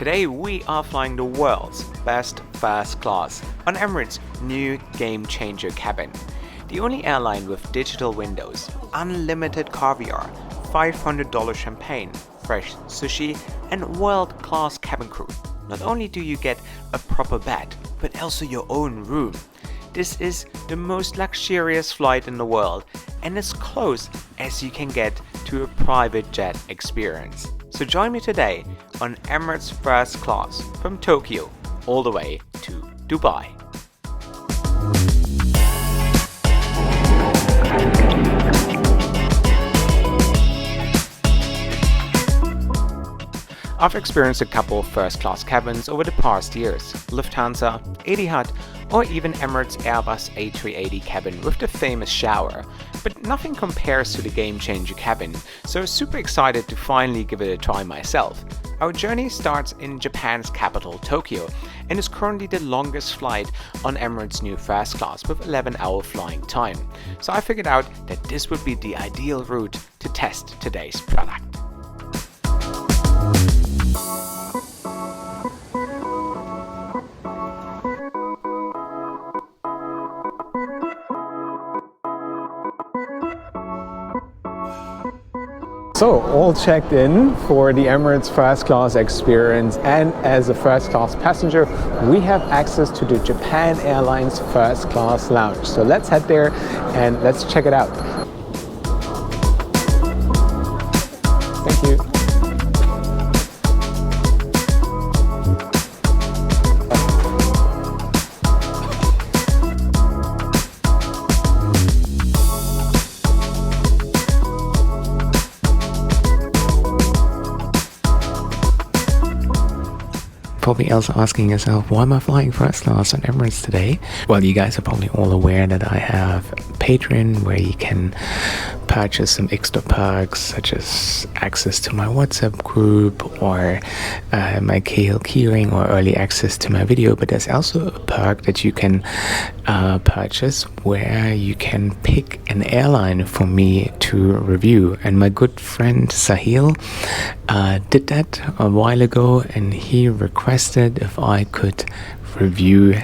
Today we are flying the world's best first class on Emirates' new game-changer cabin. The only airline with digital windows, unlimited caviar, $500 champagne, fresh sushi, and world-class cabin crew. Not only do you get a proper bed, but also your own room. This is the most luxurious flight in the world and as close as you can get to a private jet experience. So join me today on Emirates First Class from Tokyo all the way to Dubai. I've experienced a couple of first-class cabins over the past years, Lufthansa, Etihad, or even Emirates Airbus A380 cabin with the famous shower, but nothing compares to the game-changer cabin, so super excited to finally give it a try myself. Our journey starts in Japan's capital, Tokyo, and is currently the longest flight on Emirates' new first class with 11-hour flying time. So I figured out that this would be the ideal route to test today's product. So, all checked in for the Emirates first class experience, and as a first class passenger we have access to the Japan Airlines first class lounge. So let's head there and let's check it out. Thank you. Probably also asking yourself, why am I flying first class on Emirates today? Well, you guys are probably all aware that I have Patreon, where you can purchase some extra perks such as access to my WhatsApp group or my Cahill keyring or early access to my video. But there's also a perk that you can purchase where you can pick an airline for me to review, and my good friend Cahill did that a while ago, and he requested if I could review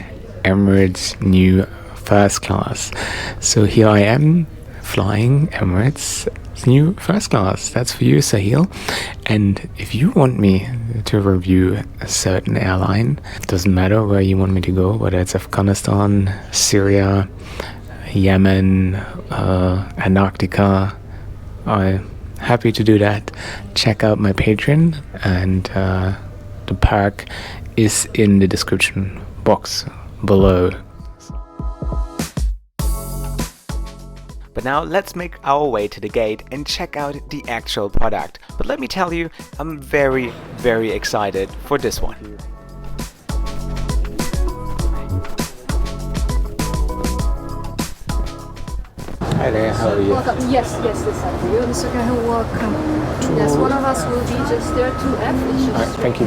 Emirates' new first class. So here I am flying Emirates' new first class. That's for you, Cahill. And if you want me to review a certain airline, it doesn't matter where you want me to go, whether it's Afghanistan, Syria, Yemen, Antarctica, I'm happy to do that. Check out my Patreon, and the perk is in the description box below. But now let's make our way to the gate and check out the actual product. But let me tell you, I'm very, very excited for this one. Hi there, how are you? Welcome. Yes, this side for you. Mr. Cahill, welcome. Yes, one of us will be just there, 2F. It's just Alright, thank you.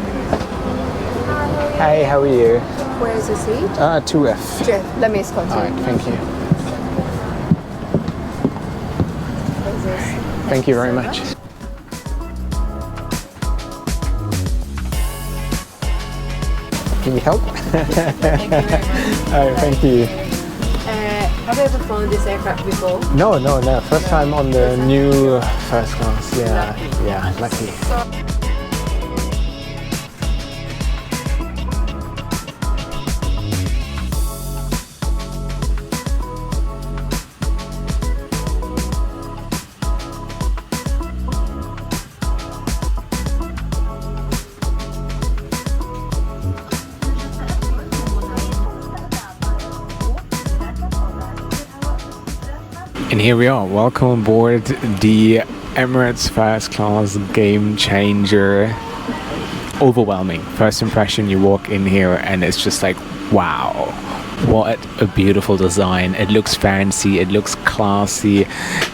Hi, how are you? Where is the seat? 2F. Sure, let me escort you. Alright, thank you. Thank you very much. Can you help? Thank you very much. Alright, thank you. Have you ever flown this aircraft before? No. First time on the new first class. Yeah, lucky. And here we are, welcome aboard the Emirates First Class Game Changer. Overwhelming. First impression, you walk in here and it's just like, wow, what a beautiful design. It looks fancy, it looks classy,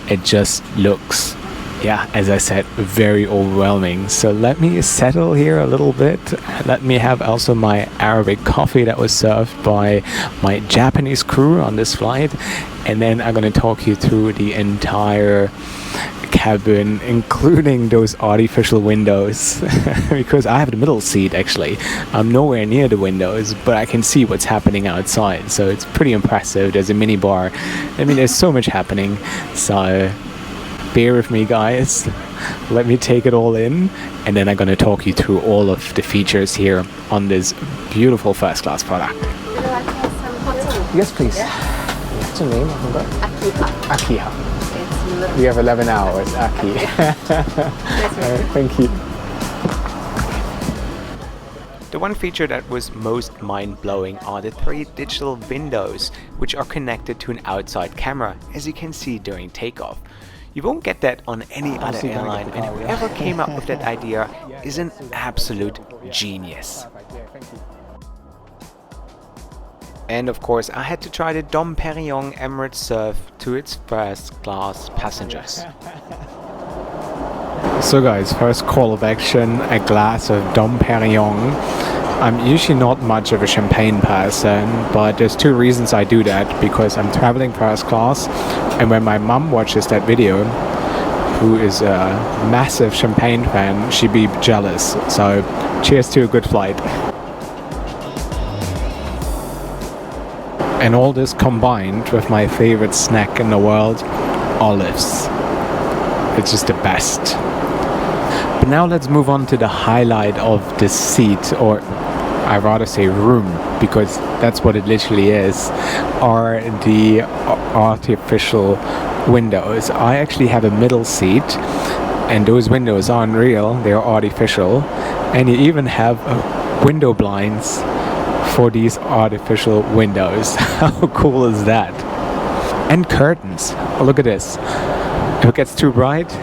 it just looks, yeah, as I said, very overwhelming. So let me settle here a little bit. Let me have also my Arabic coffee that was served by my Japanese crew on this flight. And then I'm going to talk you through the entire cabin, including those artificial windows, because I have the middle seat actually. I'm nowhere near the windows, but I can see what's happening outside, so it's pretty impressive. There's a mini bar. I mean, there's so much happening, so bear with me, guys. Let me take it all in, and then I'm going to talk you through all of the features here on this beautiful first class product. Yes, please. What's your name? I forgot. Akiha. We have 11 hours, Aki. Thank you. The one feature that was most mind-blowing are the 3 digital windows, which are connected to an outside camera, as you can see during takeoff. You won't get that on any other airline, and whoever came up with that idea is an absolute genius. And of course, I had to try the Dom Perignon Emirates serve to its first class passengers. So guys, first call of action, a glass of Dom Perignon. I'm usually not much of a champagne person, but there's 2 reasons I do that. Because I'm traveling first class, and when my mum watches that video, who is a massive champagne fan, she'd be jealous. So cheers to a good flight. And all this combined with my favorite snack in the world, olives. It's just the best. But now let's move on to the highlight of this seat, or I'd rather say room, because that's what it literally is, are the artificial windows. I actually have a middle seat, and those windows aren't real, they're artificial. And you even have window blinds for these artificial windows. How cool is that? And curtains. Oh, look at this. If it gets too bright,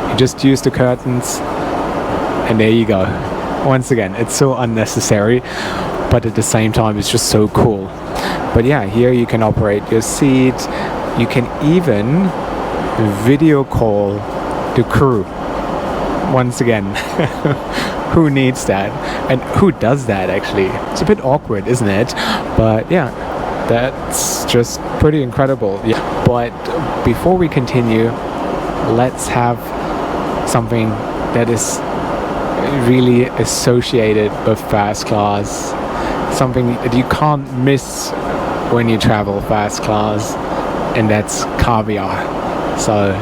you just use the curtains, and there you go. Once again, it's so unnecessary, but at the same time it's just so cool. But yeah, here you can operate your seat. You can even video call the crew. Once again, who needs that? And who does that actually? It's a bit awkward, isn't it? But yeah, that's just pretty incredible. Yeah. But before we continue, let's have something that is really associated with first class, something that you can't miss when you travel first class, and that's caviar. So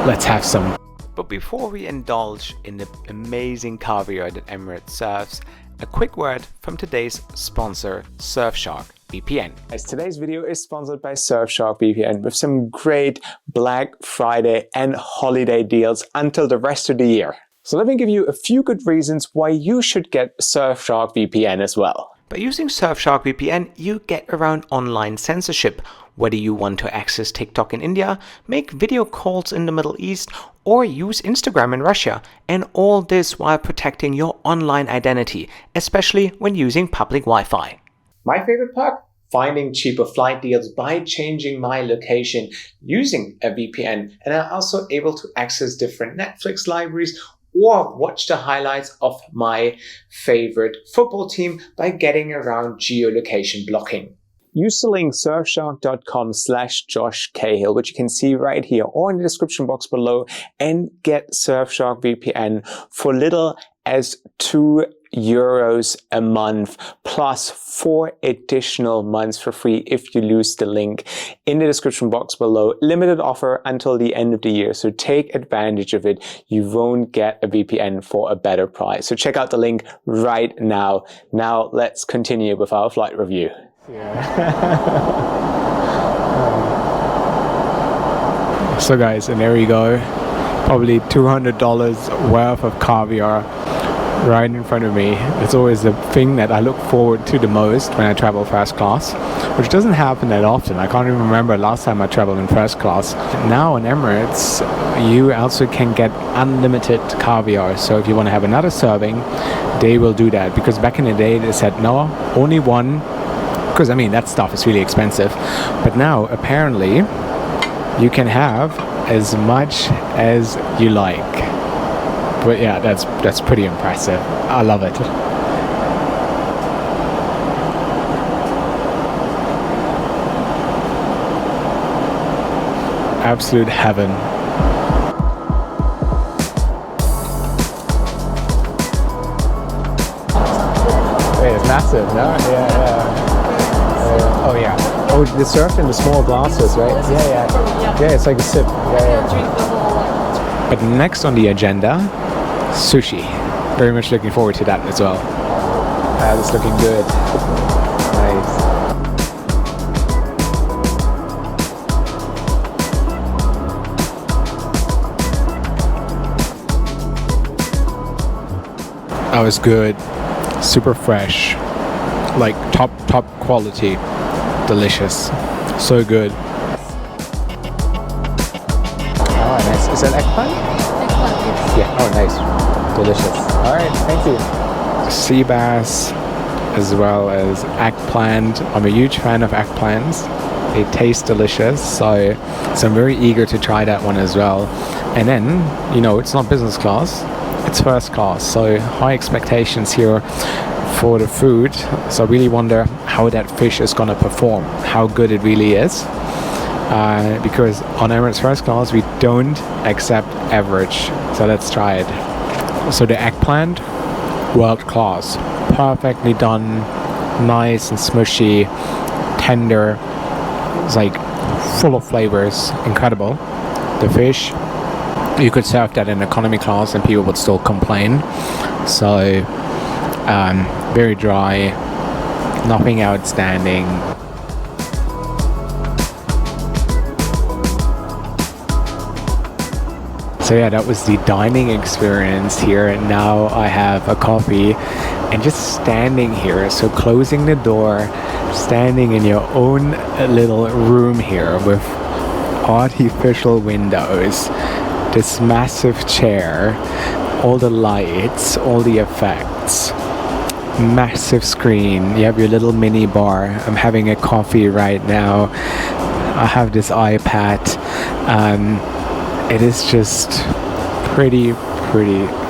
let's have some. But before we indulge in the amazing caviar that Emirates serves, a quick word from today's sponsor, Surfshark VPN. As today's video is sponsored by Surfshark VPN with some great Black Friday and holiday deals until the rest of the year. So let me give you a few good reasons why you should get Surfshark VPN as well. By using Surfshark VPN, you get around online censorship. Whether you want to access TikTok in India, make video calls in the Middle East, or use Instagram in Russia, and all this while protecting your online identity, especially when using public Wi-Fi. My favorite part? Finding cheaper flight deals by changing my location using a VPN, and I'm also able to access different Netflix libraries or watch the highlights of my favorite football team by getting around geolocation blocking. Use the link surfshark.com/Josh Cahill, which you can see right here or in the description box below, and get Surfshark VPN for little as €2 a month, plus 4 additional months for free if you use the link in the description box below. Limited offer until the end of the year, so take advantage of it. You won't get a VPN for a better price. So check out the link right now. Now let's continue with our flight review. So guys, and there you go. Probably $200 worth of caviar right in front of me. It's always the thing that I look forward to the most when I travel first class, which doesn't happen that often. I can't even remember last time I traveled in first class. Now in Emirates, you also can get unlimited caviar. So if you want to have another serving, they will do that. Because back in the day, they said, no, only one. Because I mean, that stuff is really expensive. But now, apparently, you can have as much as you like. But yeah, that's pretty impressive. I love it. Absolute heaven. expensive, no? Oh yeah. Oh, they served in the small glasses, right? Yeah, it's like a sip. Drink the whole one. But next on the agenda, sushi. Very much looking forward to that as well. That's looking good. Nice. That was good. Super fresh. Like top quality. Delicious. So good. Oh, nice. Is that eggplant? Eggplant, yes. Yeah. Oh, nice. Delicious. All right. Thank you. Sea bass as well as eggplant. I'm a huge fan of eggplants. They taste delicious, so I'm very eager to try that one as well. And then, you know, it's not business class, it's first class, so high expectations here for the food. So I really wonder how that fish is gonna perform, how good it really is. Because on Emirates first class we don't accept average, so let's try it. So the eggplant, world class, perfectly done, nice and smushy, tender. It's like full of flavors, incredible. The fish, you could serve that in economy class and people would still complain. So very dry, nothing outstanding. So yeah, that was the dining experience here, and now I have a coffee and just standing here, so closing the door, standing in your own little room here with artificial windows, this massive chair, all the lights, all the effects, massive screen, you have your little mini bar. I'm having a coffee right now. I have this iPad. It is just pretty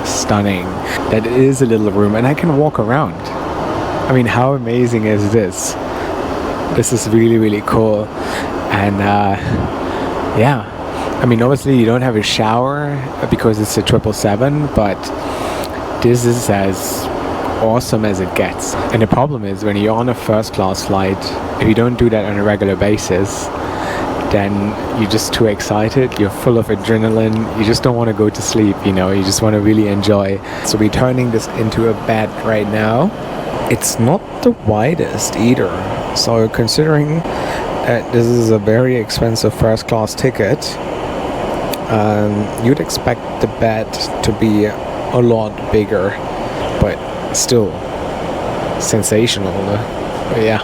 stunning that it is a little room and I can walk around. I mean, how amazing is this? This is really cool. And yeah, I mean, obviously you don't have a shower because it's a 777, but this is as awesome as it gets. And the problem is when you're on a first class flight, if you don't do that on a regular basis, then you're just too excited, you're full of adrenaline, you just don't want to go to sleep, you know, you just want to really enjoy. So we're turning this into a bed right now. It's not the widest either, so considering that this is a very expensive first class ticket, you'd expect the bed to be a lot bigger, but still sensational. But yeah.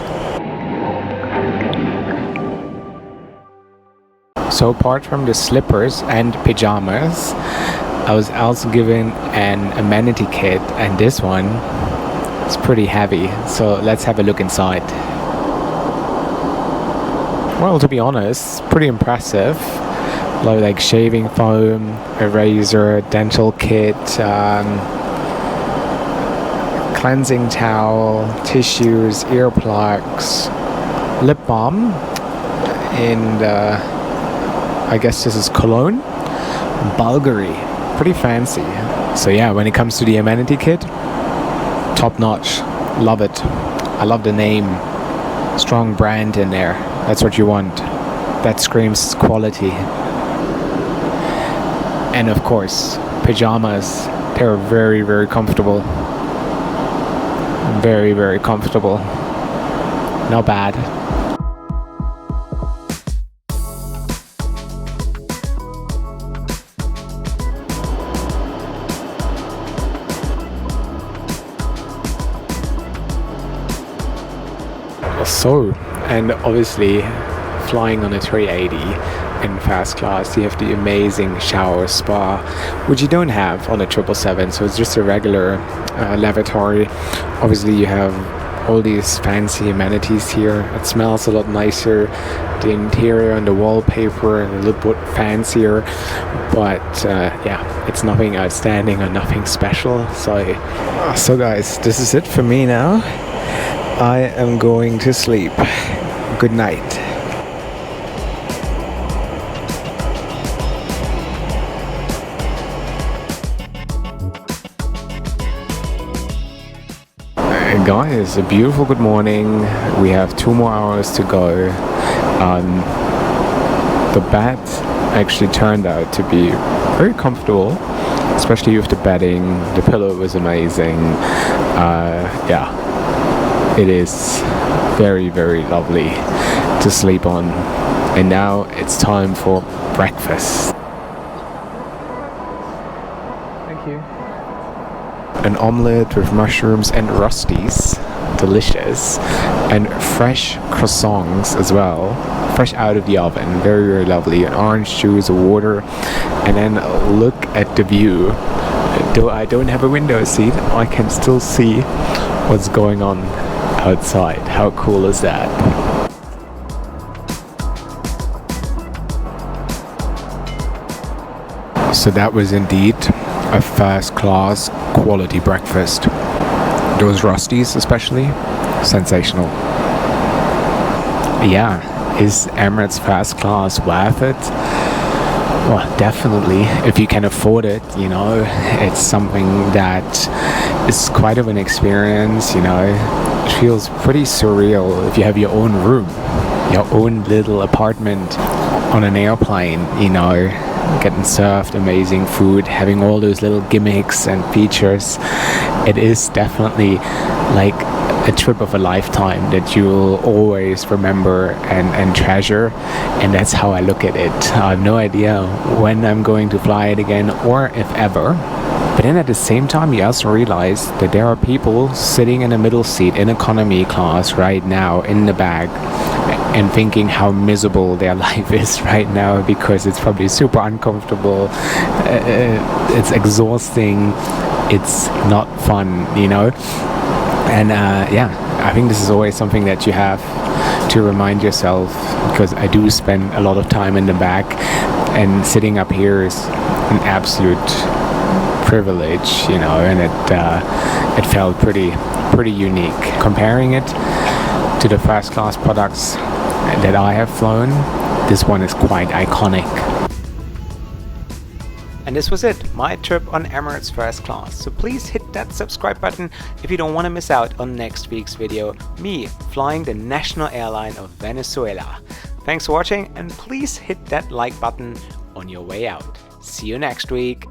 So apart from the slippers and pajamas, I was also given an amenity kit, and this one is pretty heavy. So let's have a look inside. Well, to be honest, pretty impressive. Like shaving foam, a razor, dental kit, cleansing towel, tissues, earplugs, lip balm, and I guess this is cologne, Bulgari, pretty fancy. So yeah, when it comes to the amenity kit, top notch, love it. I love the name, strong brand in there. That's what you want. That screams quality. And of course, pajamas. They're very comfortable. Very comfortable. Not bad. So, and obviously flying on a 380 in first class, you have the amazing shower spa, which you don't have on a 777. So it's just a regular lavatory. Obviously you have all these fancy amenities here. It smells a lot nicer. The interior and the wallpaper and a little bit fancier, but yeah, it's nothing outstanding or nothing special. So guys, this is it for me now. I am going to sleep. Good night. Guys, a beautiful good morning. We have 2 more hours to go. The bed actually turned out to be very comfortable, especially with the bedding. The pillow was amazing. Yeah, it is very, very lovely to sleep on. And now it's time for breakfast. Thank you. An omelette with mushrooms and rusties, delicious, and fresh croissants as well, fresh out of the oven, very, very lovely. An orange juice, water, and then look at the view. Though I don't have a window seat, I can still see what's going on outside. How cool is that? So that was indeed a first-class quality breakfast. Those rusties especially, sensational. Yeah, is Emirates first class worth it? Well, definitely, if you can afford it, you know. It's something that is quite of an experience, you know. It feels pretty surreal if you have your own room, your own little apartment on an airplane, you know, getting served amazing food, having all those little gimmicks and features. It is definitely like a trip of a lifetime that you'll always remember and treasure, and that's how I look at it. I have no idea when I'm going to fly it again, or if ever. But then at the same time, you also realize that there are people sitting in a middle seat in economy class right now in the bag and thinking how miserable their life is right now, because it's probably super uncomfortable, it's exhausting, it's not fun, you know. And yeah, I think this is always something that you have to remind yourself, because I do spend a lot of time in the back, and sitting up here is an absolute privilege, you know, and it felt pretty unique. Comparing it to the first class products that I have flown, this one is quite iconic. And this was it, my trip on Emirates First Class. So please hit that subscribe button if you don't want to miss out on next week's video, me flying the national airline of Venezuela. Thanks for watching, and please hit that like button on your way out. See you next week.